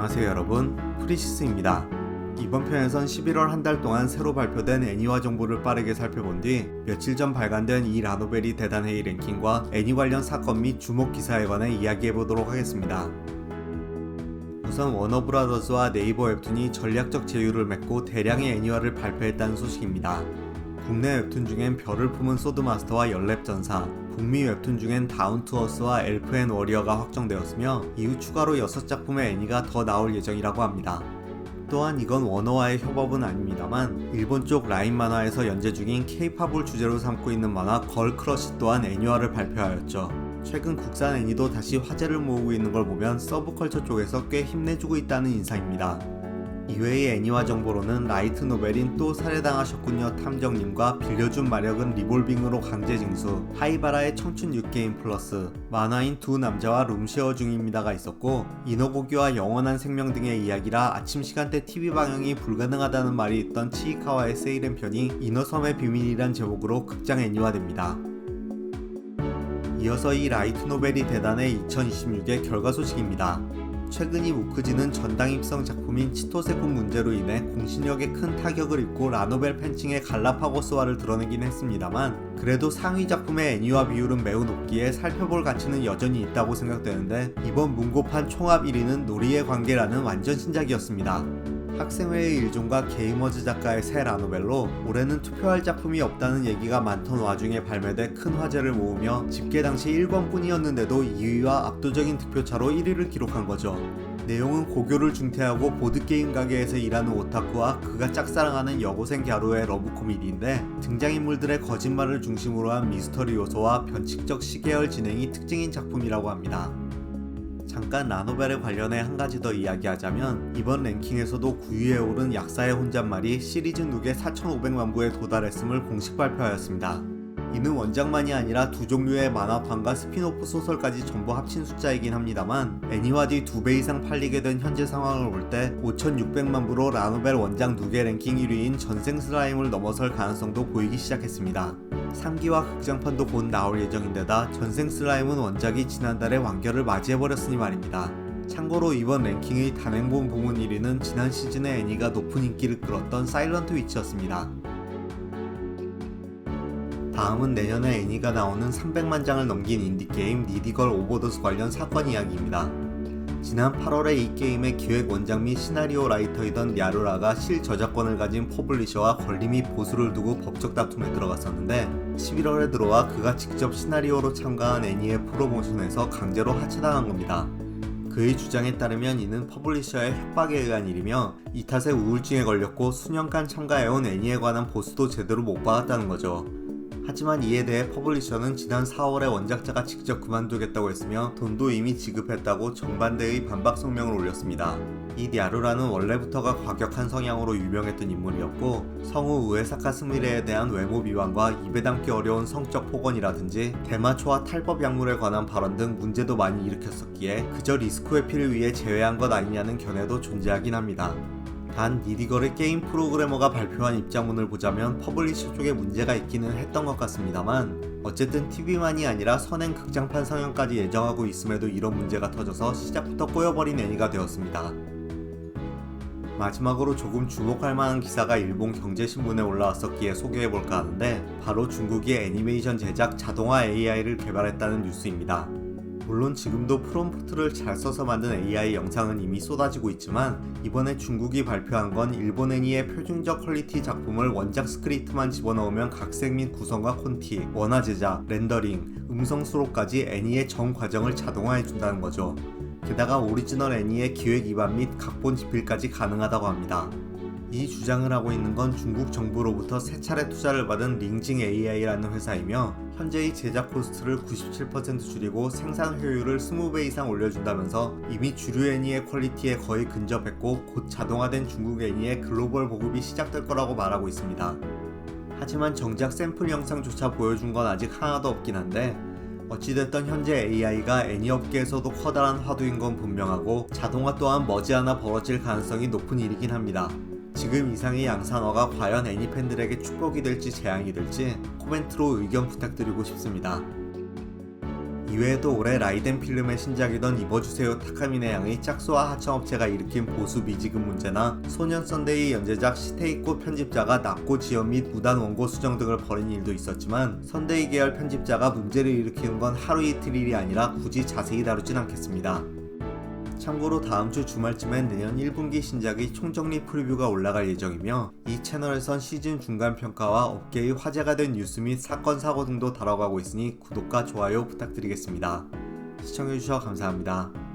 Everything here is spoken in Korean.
안녕하세요 여러분, 프리시스입니다. 이번 편에선 11월 한 달 동안 새로 발표된 애니화 정보를 빠르게 살펴본 뒤 며칠 전 발간된 이 라노벨이 대단해의 랭킹과 애니 관련 사건 및 주목 기사에 관해 이야기해보도록 하겠습니다. 우선 워너브라더스와 네이버 웹툰이 전략적 제휴를 맺고 대량의 애니화를 발표했다는 소식입니다. 국내 웹툰 중엔 별을 품은 소드마스터와 연랩전사, 북미 웹툰 중엔 다운투어스와 엘프 앤 워리어가 확정되었으며 이후 추가로 6작품의 애니가 더 나올 예정이라고 합니다. 또한 이건 워너와의 협업은 아닙니다만 일본 쪽 라인 만화에서 연재 중인 K-팝을 주제로 삼고 있는 만화 걸크러쉬 또한 애니화를 발표하였죠. 최근 국산 애니도 다시 화제를 모으고 있는 걸 보면 서브컬처 쪽에서 꽤 힘내주고 있다는 인상입니다. 이외의 애니화 정보로는 라이트 노벨인 또 살해당하셨군요 탐정님과 빌려준 마력은 리볼빙으로 강제 징수, 하이바라의 청춘 6게임 플러스, 만화인 두 남자와 룸쉐어 중입니다가 있었고, 인어고기와 영원한 생명 등의 이야기라 아침 시간대 TV 방영이 불가능하다는 말이 있던 치이카와의 세이렌 편이 인어섬의 비밀이란 제목으로 극장 애니화됩니다. 이어서 이 라이트 노벨이 대단해 2026의 결과 소식입니다. 최근 이 우크지는 전당입성 작품인 치토세군 문제로 인해 공신력에 큰 타격을 입고 라노벨 팬층의 갈라파고스화를 드러내긴 했습니다만 그래도 상위 작품의 애니화 비율은 매우 높기에 살펴볼 가치는 여전히 있다고 생각되는데, 이번 문고판 총합 1위는 놀이의 관계라는 완전 신작이었습니다. 학생회의 일종과 게이머즈 작가의 새 라노벨로 올해는 투표할 작품이 없다는 얘기가 많던 와중에 발매돼 큰 화제를 모으며 집계 당시 1권뿐이었는데도 2위와 압도적인 득표차로 1위를 기록한 거죠. 내용은 고교를 중퇴하고 보드게임 가게에서 일하는 오타쿠와 그가 짝사랑하는 여고생 갸루의 러브 코미디인데, 등장인물들의 거짓말을 중심으로 한 미스터리 요소와 변칙적 시계열 진행이 특징인 작품이라고 합니다. 잠깐 라노벨에 관련해 한 가지 더 이야기하자면, 이번 랭킹에서도 9위에 오른 약사의 혼잣말이 시리즈 누계 4,500만 부에 도달했음을 공식 발표하였습니다. 이는 원작만이 아니라 두 종류의 만화판과 스피노프 소설까지 전부 합친 숫자이긴 합니다만, 애니화 뒤 2배 이상 팔리게 된 현재 상황을 볼 때 5,600만 부로 라노벨 원작 누계 랭킹 1위인 전생 슬라임을 넘어설 가능성도 보이기 시작했습니다. 3기와 극장판도 곧 나올 예정인데다 전생 슬라임은 원작이 지난달에 완결을 맞이해버렸으니 말입니다. 참고로 이번 랭킹의 단행본 부문 1위는 지난 시즌의 애니가 높은 인기를 끌었던 사일런트 위치였습니다. 다음은 내년에 애니가 나오는 300만 장을 넘긴 인디게임 니디걸 오버더스 관련 사건 이야기입니다. 지난 8월에 이 게임의 기획 원작 및 시나리오 라이터이던 야루라가 실저작권을 가진 퍼블리셔와 권리 및 보수를 두고 법적 다툼에 들어갔었는데, 11월에 들어와 그가 직접 시나리오로 참가한 애니의 프로모션에서 강제로 하차당한 겁니다. 그의 주장에 따르면 이는 퍼블리셔의 협박에 의한 일이며 이 탓에 우울증에 걸렸고 수년간 참가해온 애니에 관한 보수도 제대로 못 받았다는 거죠. 하지만 이에 대해 퍼블리셔는 지난 4월에 원작자가 직접 그만두겠다고 했으며 돈도 이미 지급했다고 정반대의 반박 성명을 올렸습니다. 이 야루라는 원래부터가 과격한 성향으로 유명했던 인물이었고, 성우 우에사카 스미레에 대한 외모 비방과 입에 담기 어려운 성적 폭언이라든지 대마초와 탈법 약물에 관한 발언 등 문제도 많이 일으켰었기에 그저 리스크 회피를 위해 제외한 것 아니냐는 견해도 존재하긴 합니다. 단 니디걸의 게임 프로그래머가 발표한 입장문을 보자면 퍼블리셔 쪽에 문제가 있기는 했던 것 같습니다만, 어쨌든 TV만이 아니라 선행 극장판 상영까지 예정하고 있음에도 이런 문제가 터져서 시작부터 꼬여버린 애니가 되었습니다. 마지막으로 조금 주목할 만한 기사가 일본 경제신문에 올라왔었기에 소개해볼까 하는데, 바로 중국이 애니메이션 제작 자동화 AI를 개발했다는 뉴스입니다. 물론 지금도 프롬프트를 잘 써서 만든 AI 영상은 이미 쏟아지고 있지만, 이번에 중국이 발표한 건 일본 애니의 표준적 퀄리티 작품을 원작 스크립트만 집어넣으면 각색 및 구성과 콘티, 원화 제작, 렌더링, 음성 수록까지 애니의 전 과정을 자동화해준다는 거죠. 게다가 오리지널 애니의 기획 입안 및 각본 집필까지 가능하다고 합니다. 이 주장을 하고 있는 건 중국 정부로부터 3차례 투자를 받은 링징 AI라는 회사이며, 현재의 제작 코스트를 97% 줄이고 생산 효율을 20배 이상 올려준다면서 이미 주류 애니의 퀄리티에 거의 근접했고 곧 자동화된 중국 애니의 글로벌 보급이 시작될 거라고 말하고 있습니다. 하지만 정작 샘플 영상조차 보여준 건 아직 하나도 없긴 한데, 어찌됐든 현재 AI가 애니 업계에서도 커다란 화두인 건 분명하고 자동화 또한 머지않아 벌어질 가능성이 높은 일이긴 합니다. 지금 이상의 양산어가 과연 애니 팬들에게 축복이 될지 재앙이 될지 코멘트로 의견 부탁드리고 싶습니다. 이외에도 올해 라이덴 필름의 신작이던 입어주세요 타카미네 양의 짝수와 하청업체가 일으킨 보수 미지급 문제나 소년 썬데이 연재작 시테이코 편집자가 납고 지연 및 무단 원고 수정 등을 벌인 일도 있었지만 선데이 계열 편집자가 문제를 일으키는 건 하루 이틀 일이 아니라 굳이 자세히 다루진 않겠습니다. 참고로 다음주 주말쯤엔 내년 1분기 신작의 총정리 프리뷰가 올라갈 예정이며 이 채널에선 시즌 중간 평가와 업계의 화제가 된 뉴스 및 사건 사고 등도 다뤄가고 있으니 구독과 좋아요 부탁드리겠습니다. 시청해주셔서 감사합니다.